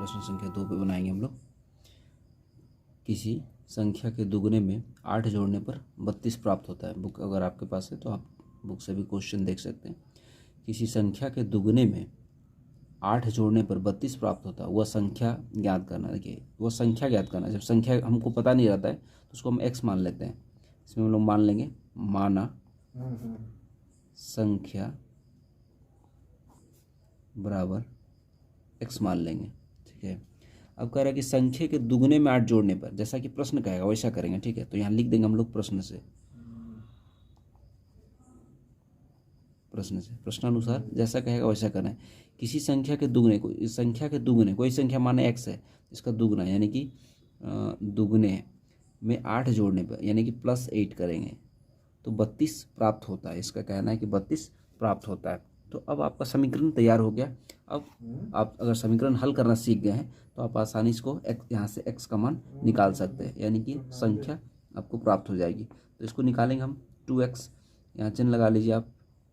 प्रश्न संख्या 2 पे बनाएंगे हम लोग। किसी संख्या के दुगने में 8 जोड़ने पर 32 प्राप्त होता है। बुक अगर आपके पास है तो आप बुक से भी क्वेश्चन देख सकते हैं। किसी संख्या के दुगने में 8 जोड़ने पर 32 प्राप्त होता है, वह संख्या ज्ञात करना। देखिए, वह संख्या ज्ञात करना। जब संख्या हमको पता नहीं रहता है तो उसको हम x मान लेते हैं। इसमें हम लोग मान लेंगे माना संख्या बराबर x मान लेंगे। ठीक है, अब कह रहा है कि संख्या के दुगने में 8 जोड़ने पर, जैसा कि प्रश्न कहेगा वैसा करेंगे। ठीक है, तो यहाँ लिख देंगे हम लोग प्रश्न से, प्रश्नानुसार जैसा कहेगा वैसा करना है। किसी संख्या के दुगने को, इस संख्या के दुगने, कोई संख्या माने x है, इसका दुगना यानी कि दुगने में 8 जोड़ने पर यानी कि +8 करेंगे तो 32 प्राप्त होता है। इसका कहना है कि 32 प्राप्त होता है। तो अब आपका समीकरण तैयार हो गया। अब आप अगर समीकरण हल करना सीख गए हैं तो आप आसानी इसको यहाँ से x का मान निकाल सकते हैं, यानी कि संख्या आपको प्राप्त हो जाएगी। तो इसको निकालेंगे हम 2x, यहाँ चिन्ह लगा लीजिए आप,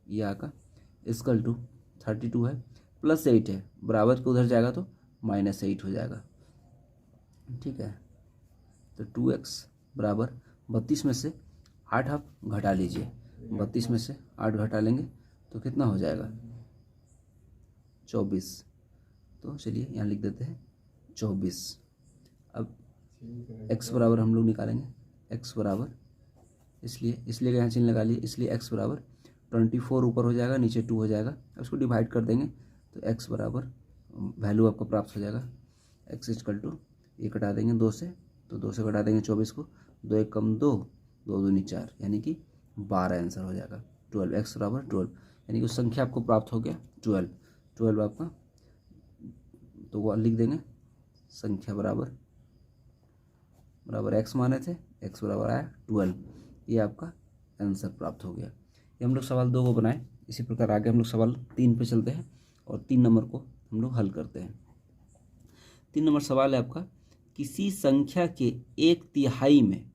ये आका इक्वल टू 32 है, +8 है, बराबर के उधर जाएगा तो -8 हो जाएगा। ठीक है, तो 2x बराबर 32 में से 8 आप घटा लीजिए, 32 में से 8 घटा लेंगे तो कितना हो जाएगा 24। तो चलिए यहाँ लिख देते हैं 24। अब x बराबर हम लोग निकालेंगे, x बराबर इसलिए यहाँ चिन्ह लगा लिए, इसलिए x बराबर 24 ऊपर हो जाएगा, नीचे 2 हो जाएगा। अब इसको डिवाइड कर देंगे तो x बराबर वैल्यू आपको प्राप्त हो जाएगा x इक्वल टू, ये कटा देंगे 2 से, तो 2 से कटा देंगे 24 को, 2 1 कम 2, 2 दूनी 4, यानी कि 12 आंसर हो जाएगा। 12, x बराबर 12, यानी कि उस संख्या आपको प्राप्त हो गया 12 आपका। तो वो लिख देंगे संख्या बराबर x माने थे, x बराबर आया 12, ये आपका आंसर प्राप्त हो गया। ये हम लोग सवाल 2 को बनाए। इसी प्रकार आगे हम लोग सवाल 3 पे चलते हैं और 3 नंबर को हम लोग हल करते हैं। 3 नंबर सवाल है आपका, किसी संख्या के 1/3 में,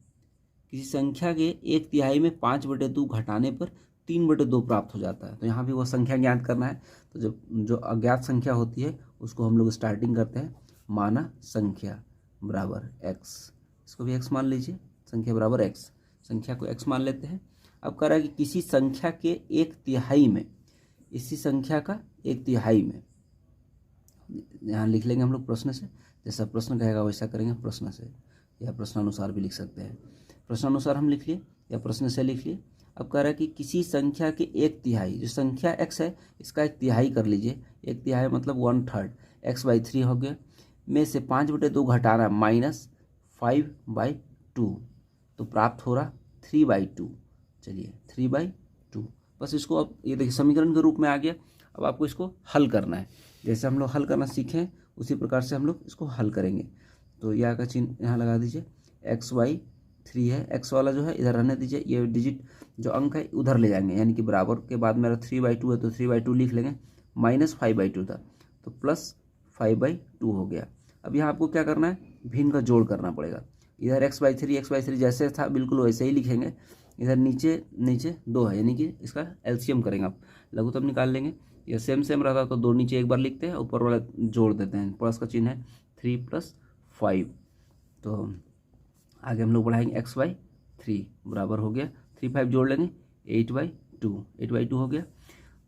किसी संख्या के 1/3 में 5/2 घटाने पर 3/2 प्राप्त हो जाता है। तो यहाँ भी वो संख्या ज्ञात करना है। तो जो अज्ञात संख्या होती है उसको हम लोग स्टार्टिंग करते हैं माना संख्या बराबर x, इसको भी x मान लीजिए, संख्या बराबर x, संख्या को x मान लेते हैं। अब कह रहा है कि किसी संख्या के 1/3 में, इसी संख्या का 1/3 में, यहाँ लिख लेंगे हम लोग प्रश्न से, जैसा प्रश्न कहेगा वैसा करेंगे प्रश्न से, या प्रश्नानुसार भी लिख सकते हैं। प्रश्नानुसार हम लिख लिए या प्रश्न से लिख लिए। अब कह रहा है कि किसी संख्या के 1/3, जो संख्या x है इसका 1/3 कर लीजिए, 1/3 मतलब 1/3, x/3 हो गया, में से 5/2 घटाना -5/2, तो प्राप्त हो रहा 3/2। चलिए 3/2, बस इसको अब ये देखिए समीकरण के रूप में आ गया। अब आपको इसको हल करना है, जैसे हम लोग हल करना सीखें उसी प्रकार से हम लोग इसको हल करेंगे। तो यह का चिन्ह यहाँ लगा दीजिए, x/3 है, x वाला जो है इधर रहने दीजिए, ये डिजिट जो अंक है उधर ले जाएंगे, यानी कि बराबर के बाद मेरा 3/2 है तो 3/2 लिख लेंगे, -5/2 था तो +5/2 हो गया। अब यहाँ आपको क्या करना है, भिन्न का जोड़ करना पड़ेगा। इधर x/3 जैसे था बिल्कुल वैसे ही लिखेंगे, इधर नीचे 2 है, यानी कि इसका एलसीएम करेंगे आप, लघुत्तम निकाल लेंगे। यह सेम रहता तो 2 नीचे एक बार लिखते हैं, ऊपर वाला जोड़ देते हैं, प्लस का चिन्ह है 3 + 5। तो आगे हम लोग बढ़ाएंगे x/3 बराबर हो गया, 3 5 जोड़ लेंगे 8/2 हो गया।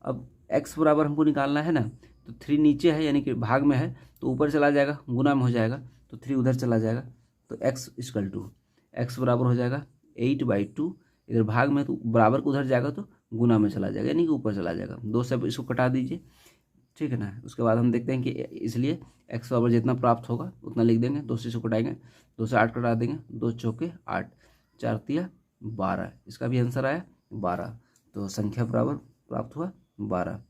अब x बराबर हमको निकालना है ना, तो 3 नीचे है यानी कि भाग में है तो ऊपर चला जाएगा, गुना में हो जाएगा, तो 3 उधर चला जाएगा, तो x बराबर हो जाएगा 8/2, इधर भाग में तो बराबर को उधर जाएगा तो गुना में चला जाएगा, यानी कि ऊपर चला जाएगा। 2 से इसको कटा दीजिए, ठीक है ना। उसके बाद हम देखते हैं कि इसलिए x बराबर जितना प्राप्त होगा उतना लिख देंगे, 2 से इसको कटाएंगे, 2 से 8 कटा देंगे, 2 चौके 8, 4 तिया 12, इसका भी आंसर आया 12। तो संख्या बराबर प्राप्त हुआ 12,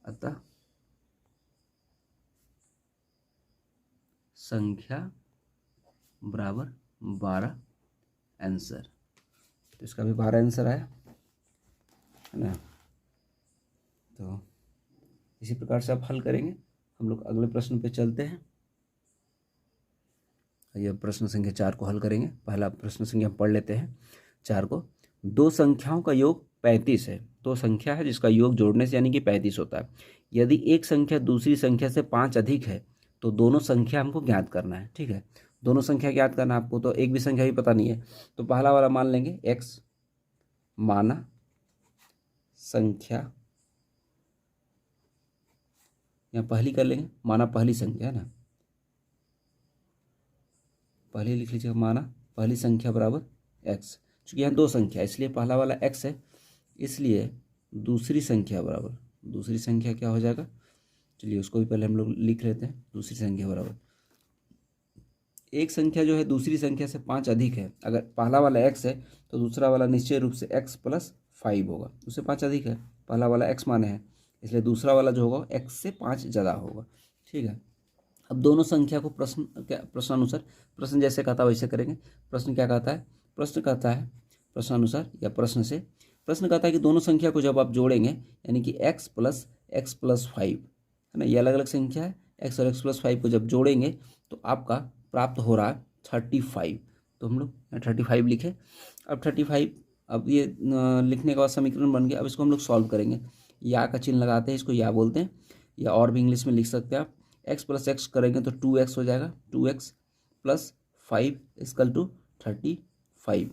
अतः संख्या बराबर 12 आंसर। तो इसका भी 12 आंसर आया है ना। तो इसी प्रकार से आप हल करेंगे। हम लोग अगले प्रश्न पे चलते हैं। यह प्रश्न संख्या 4 को हल करेंगे। पहला प्रश्न संख्या पढ़ लेते हैं 4 को। 2 संख्याओं का योग 35 है। 2 संख्या है जिसका योग जोड़ने से यानी कि 35 होता है। यदि एक संख्या दूसरी संख्या से 5 अधिक है तो दोनों संख्या हमको ज्ञात करना है, ठीक है। दोनों संख्या ज्ञात करना है आपको, तो एक भी संख्या भी पता नहीं है, तो पहला वाला मान लेंगे x माना संख्या, यहाँ पहली कर लेंगे, माना पहली संख्या है ना, पहले लिख लीजिएगा, माना पहली संख्या बराबर x। चूँकि यहाँ दो संख्या इसलिए पहला वाला x है, इसलिए दूसरी संख्या बराबर, दूसरी संख्या क्या हो जाएगा, चलिए उसको भी पहले हम लोग लिख लेते हैं। दूसरी संख्या बराबर, एक संख्या जो है दूसरी संख्या से 5 अधिक है, अगर पहला वाला x है तो दूसरा वाला निश्चय रूप से x + 5 होगा, उससे 5 अधिक है, पहला वाला x माने है, इसलिए दूसरा वाला जो होगा x से 5 ज़्यादा होगा, ठीक है। अब दोनों संख्या को प्रश्नानुसार, प्रश्न जैसे कहता है वैसे करेंगे। प्रश्न क्या कहता है, प्रश्न कहता है प्रश्नानुसार या प्रश्न से, प्रश्न कहता है कि दोनों संख्या को जब आप जोड़ेंगे, यानी कि x + x + 5 है ना, ये अलग अलग संख्या है, x और x + 5 को जब जोड़ेंगे तो आपका प्राप्त हो रहा है 35। तो हम लोग 35 लिखे। अब 35, अब ये लिखने के बाद समीकरण बन गया। अब इसको हम लोग सॉल्व करेंगे, या का चिन्ह लगाते हैं, इसको या बोलते हैं, या और भी इंग्लिश में लिख सकते हैं आप। x + x करेंगे तो 2x हो जाएगा, 2x + 5 = 35।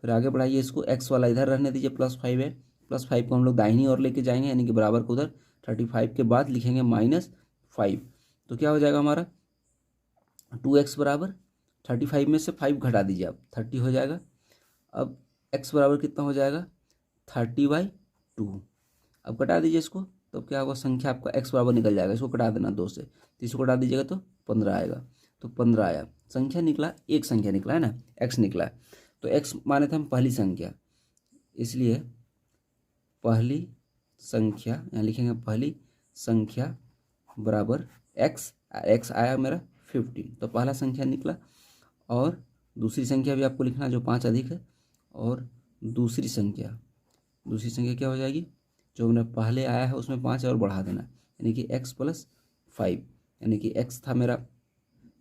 फिर आगे बढ़ाइए इसको, x वाला इधर रहने दीजिए, +5 है, +5 को हम लोग दाहिनी ओर लेके जाएंगे, यानी कि बराबर को उधर 35 के बाद लिखेंगे -5। तो क्या हो जाएगा हमारा, 2x बराबर 35 में से 5 घटा दीजिए आप, 30 हो जाएगा। अब x बराबर कितना हो जाएगा, 30/2। अब घटा दीजिए इसको, तो क्या होगा, संख्या आपका x बराबर निकल जाएगा, इसको घटा देना 2 से, तो इसको घटा दीजिएगा तो 15 आएगा। तो 15 आया, संख्या निकला, एक संख्या निकला है ना, x निकला है। तो x माने थे हम पहली संख्या, इसलिए पहली संख्या यहाँ लिखेंगे, पहली संख्या बराबर x आया मेरा 15, तो पहला संख्या निकला। और दूसरी संख्या भी आपको लिखना जो 5 अधिक है, और दूसरी संख्या क्या हो जाएगी, जो हमने पहले आया है उसमें 5 और बढ़ा देना, यानी कि x + 5, यानी कि x था मेरा,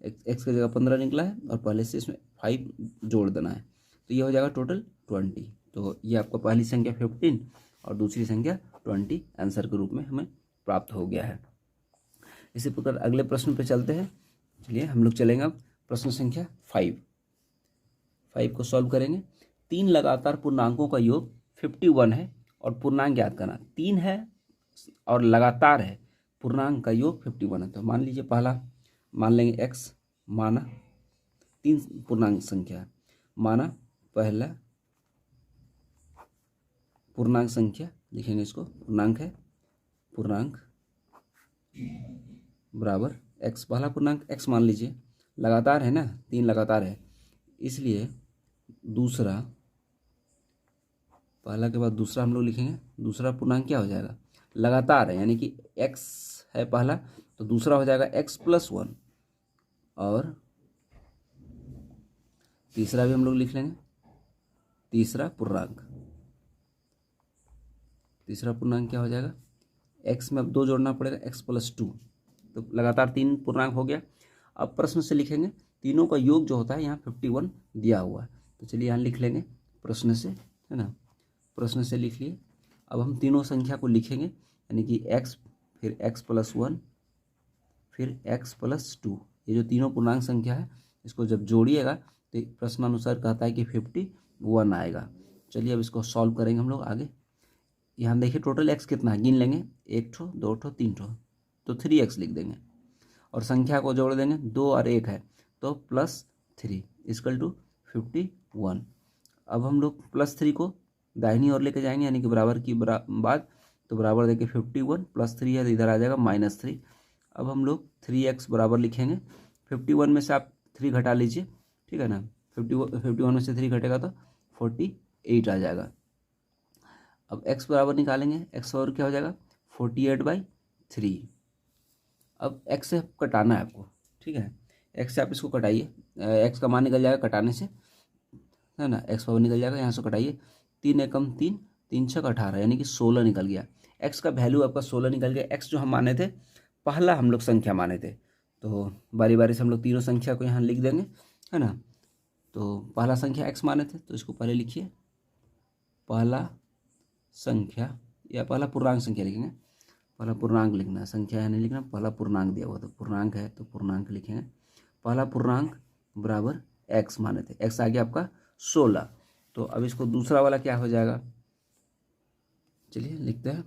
x की जगह 15 निकला है और पहले से इसमें 5 जोड़ देना है, तो ये हो जाएगा टोटल 20। तो ये आपको पहली संख्या 15 और दूसरी संख्या 20 आंसर के रूप में हमें प्राप्त हो गया है। इसी प्रकार अगले प्रश्न पे चलते हैं। चलिए हम लोग चलेंगे अब प्रश्न संख्या 5 को सॉल्व करेंगे। 3 लगातार पूर्णांकों का योग 51 है और पूर्णांक ज्ञात करना। 3 है और लगातार है, पूर्णांक का योग 51 है। तो मान लीजिए पहला मान लेंगे x, माना 3 पूर्णांक संख्या, माना पहला पूर्णांक संख्या लिखेंगे, इसको पूर्णांक है, पूर्णांक बराबर x, पहला पूर्णांक x मान लीजिए, लगातार है ना, 3 लगातार है, इसलिए दूसरा, पहला के बाद दूसरा हम लोग लिखेंगे। दूसरा पूर्णांक क्या हो जाएगा, लगातार है, यानी कि x है पहला, तो दूसरा हो जाएगा x + 1, और तीसरा भी हम लोग लिख लेंगे, तीसरा पूर्णांक क्या हो जाएगा, x में अब 2 जोड़ना पड़ेगा, x + 2, तो लगातार 3 पूर्णांक हो गया। अब प्रश्न से लिखेंगे, तीनों का योग जो होता है यहाँ 51 दिया हुआ है, तो चलिए यहाँ लिख लेंगे प्रश्न से, है ना, प्रश्न से लिख लिए। अब हम तीनों संख्या को लिखेंगे, यानी कि x, फिर x + 1, फिर x + 2, ये जो तीनों पूर्णांक संख्या है, इसको जब जोड़िएगा तो प्रश्नानुसार कहता है कि 51 आएगा। चलिए अब इसको सॉल्व करेंगे हम लोग आगे। यहाँ देखिए टोटल x कितना है, गिन लेंगे, 1 ठो, 2 ठो, 3 ठो, तो 3x लिख देंगे, और संख्या को जोड़ देंगे, 2 और 1 है, तो +3 = 51। अब हम लोग +3 को दाहिनी ओर लेके जाएंगे, यानी कि बराबर की बाद, तो बराबर देखिए 51 + 3 है, तो इधर आ जाएगा -3। अब हम लोग 3x बराबर लिखेंगे, 51 में से आप 3 घटा लीजिए, ठीक है ना, 51 में से 3 घटेगा तो 48 आ जाएगा। अब x बराबर निकालेंगे, x और क्या हो जाएगा, 48/3। अब x से कटाना है आपको, ठीक है, x से आप इसको कटाइए, x का मान निकल जाएगा कटाने से, है ना, x पावर निकल जाएगा, यहाँ से कटाइए, 3 एकम 3, 3 छक 18, यानी कि 16 निकल गया। x का वैल्यू आपका 16 निकल गया। x जो हम माने थे, पहला हम लोग संख्या माने थे, तो बारी बारी से हम लोग तीनों संख्या को यहाँ लिख देंगे, है ना। तो पहला संख्या x माने थे, तो इसको पहले लिखिए, पहला संख्या या पहला पूर्णांक संख्या लिखेंगे, पहला पूर्णांक लिखना है, संख्या है नहीं लिखना, पहला पूर्णांक दिया हुआ तो पूर्णांक है तो पूर्णांक लिखेंगे। पहला पूर्णांक बराबर x माने थे, x आ गया आपका 16। तो अब इसको दूसरा वाला क्या हो जाएगा, चलिए लिखते हैं।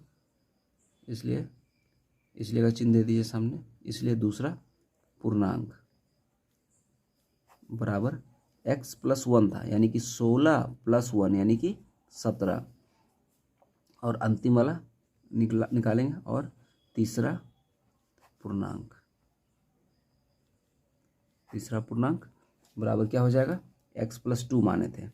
इसलिए का चिन्ह दे दीजिए सामने। इसलिए दूसरा पूर्णांक बराबर x + 1 था, यानी कि 16 + 1 यानी कि 17। और अंतिम वाला निकालेंगे। और तीसरा पूर्णांक बराबर क्या हो जाएगा, x + 2 माने थे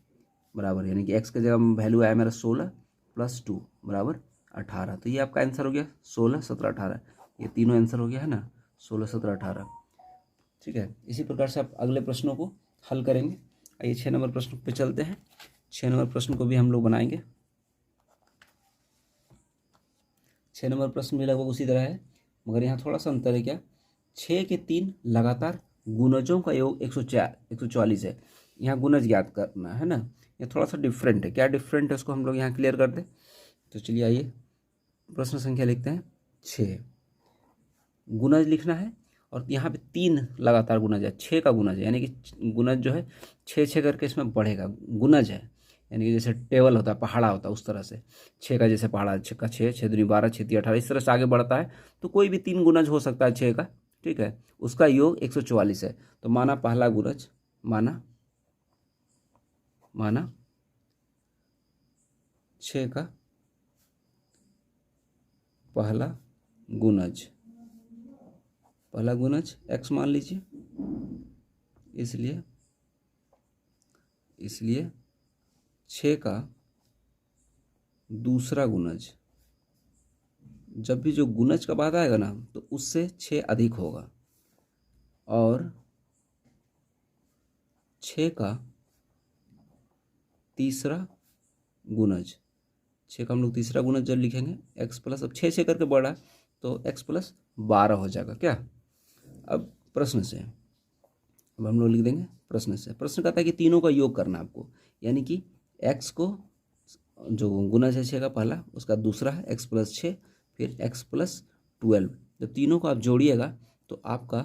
बराबर, यानी कि x की जगह वैल्यू आया मेरा 16 + 2 बराबर 18। तो ये आपका आंसर हो गया 16, 17, 18। ये तीनों आंसर हो गया है ना, 16, 17, 18। ठीक है, इसी प्रकार से आप अगले प्रश्नों को हल करेंगे। आइए 6 नंबर प्रश्न पे चलते हैं। 6 नंबर प्रश्न को भी हम लोग बनाएंगे। 6 नंबर प्रश्न भी लगभग उसी तरह है, मगर यहाँ थोड़ा सा अंतर है। क्या, 6 के 3 लगातार गुणजों का योग 144 है। यहाँ गुणज ज्ञात करना है ना, ये थोड़ा सा डिफरेंट है। क्या डिफरेंट है उसको हम लोग यहाँ क्लियर कर दें। तो चलिए आइए प्रश्न संख्या लिखते हैं 6। गुणज लिखना है और यहाँ पे 3 लगातार गुणज है, 6 का गुणज है, यानी कि गुणज जो है 6 करके इसमें बढ़ेगा। गुणज है यानी कि जैसे टेबल होता है, पहाड़ा होता है, उस तरह से 6 का जैसे पहाड़ा, 6 का 6, 6 दूनी 12, 6 तीन 18, इस तरह से आगे बढ़ता है। तो कोई भी 3 गुणज हो सकता है 6 का, ठीक है, उसका योग 144 है। तो माना पहला गुणज, माना 6 का पहला गुणज x मान लीजिए। इसलिए 6 का दूसरा गुणज, जब भी जो गुणज का बात आएगा ना तो उससे 6 अधिक होगा। और 6 का तीसरा गुणज, 6 का हम लोग तीसरा गुणज जब लिखेंगे x प्लस, अब 6 करके बढ़ा तो x + 12 हो जाएगा। क्या, अब प्रश्न से अब हम लोग लिख देंगे प्रश्न से। प्रश्न कहता है कि तीनों का योग करना है आपको, यानी कि x को जो गुणज है 6 का पहला, उसका दूसरा है x + 6, फिर x + 12। जब तीनों को आप जोड़िएगा तो आपका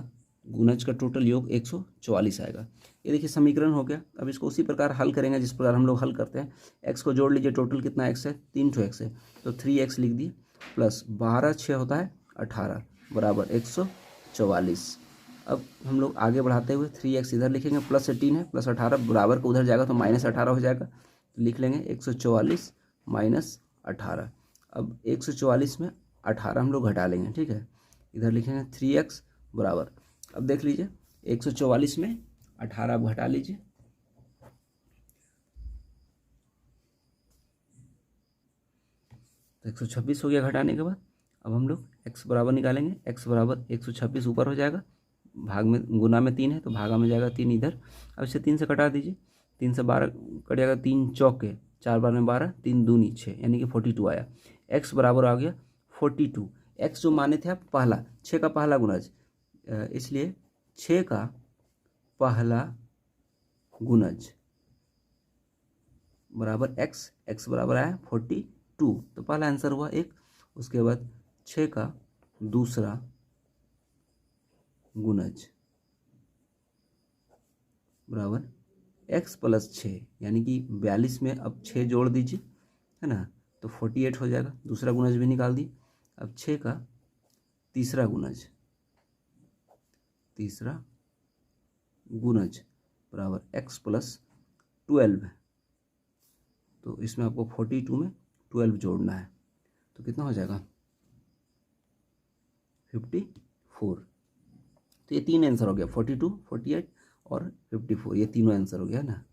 गुणज का टोटल योग 144 आएगा। ये देखिए समीकरण हो गया। अब इसको उसी प्रकार हल करेंगे जिस प्रकार हम लोग हल करते हैं। x को जोड़ लीजिए, टोटल कितना x है, 3 x है, तो 3x लिख दिए, प्लस 12, 6 होता है 18 बराबर 144। अब हम लोग आगे बढ़ाते हुए 3x इधर लिखेंगे, प्लस 18 है, प्लस 18 बराबर को उधर जाएगा तो -18 हो जाएगा। तो लिख लेंगे 144 - 18। अब 144 में 18 हम लोग घटा लेंगे, ठीक है। इधर लिखेंगे 3x बराबर, अब देख लीजिए 144 में 18 आप घटा लीजिए, तो 126 हो गया घटाने के बाद। अब हम लोग x बराबर निकालेंगे, x बराबर 126 ऊपर हो जाएगा, भाग में गुना में 3 है तो भागा में जाएगा 3 इधर। अब इसे 3 से कटा दीजिए, 3 से 12 कट जाएगा, 3 चौके 4 बार में 12, 3 दूनी 6 यानी कि 42 आया। x बराबर आ गया 42। x जो माने थे आप पहला, 6 का पहला गुणज, इसलिए 6 का पहला गुणज बराबर x बराबर आया 42। तो पहला आंसर हुआ 1। उसके बाद 6 का दूसरा गुणज बराबर x + 6 यानी कि 42 में अब 6 जोड़ दीजिए, है ना, तो 48 हो जाएगा। दूसरा गुणज भी निकाल दिए। अब 6 का तीसरा गुणज बराबर x + 12 है। तो इसमें आपको 42 में 12 जोड़ना है, तो कितना हो जाएगा 54। तो ये 3 आंसर हो गया, 42, 48 और 54, ये तीनों आंसर हो गया ना।